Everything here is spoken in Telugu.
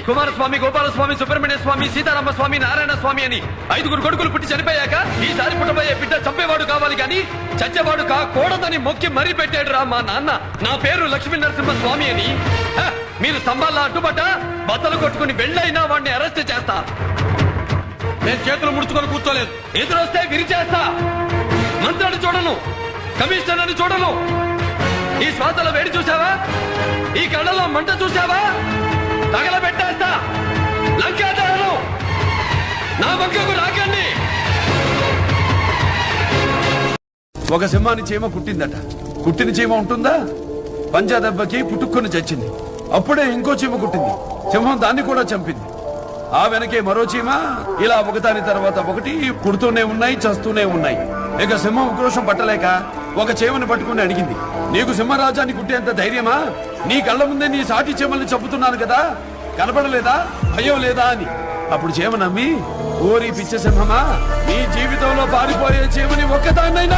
కుమారస్వామి, గోపాలస్వామి, సుబ్రహ్మణ్య స్వామి, సీతారామ స్వామి, నారాయణ స్వామి అని 5 కొడుకులు పుట్టి చనిపోయాక ఈసారి పుట్టబోయే బిడ్డ చంపేవాడు కావాలి గాని చచ్చేవాడు కాకూడదని మొక్కి మరీ పెట్టాడు రా మా నాన్న. నా పేరు లక్ష్మీ నరసింహ స్వామి అని. మీరు స్తంభాల్లో అడ్డుపడ్డ బద్దలు కొట్టుకుని వెళ్ళైనా వాడిని అరెస్ట్ చేస్తా. నేను చేతులు ముడుచుకొని కూర్చోలేదు. ఎదురొస్తే విరిచేస్తా. మంత్రాన్ని చూడను, కమిషనర్ అని చూడను. ఈ శ్వాసలో వేడి చూసావా? ఈ కళ్ళలో మంట చూసావా? తగలబెట్టేస్తా. లంకేదారులు నా వంకకు రాకండి. ఒక సింహాన్ని చీమ కుట్టిందట. కుట్టిన చీమ ఉంటుందా? పంజా దెబ్బకి పుట్టుకొని చచ్చింది. అప్పుడే ఇంకో చీమ కుట్టింది. సింహం దాన్ని కూడా చంపింది. ఆ వెనకే మరో చీమ ఇలా ఒకదాని తర్వాత ఒకటి కుడుతూనే ఉన్నాయి, చస్తూనే ఉన్నాయి. ఇక సింహం ఉక్రోషం పట్టలేక ఒక చీమని పట్టుకుని అడిగింది, నీకు సింహరాజాన్ని కుట్టేంత ధైర్యమా? నీ కళ్ళ ముందే నీ సాటి చీమల్ని చంపుతున్నాను కదా, కనపడలేదా? భయం లేదా అని. అప్పుడు చీమ నమ్మి, ఓరి పిచ్చ సింహమా, నీ జీవితంలో పారిపోయే చీమని ఒక్కదాన్నైనా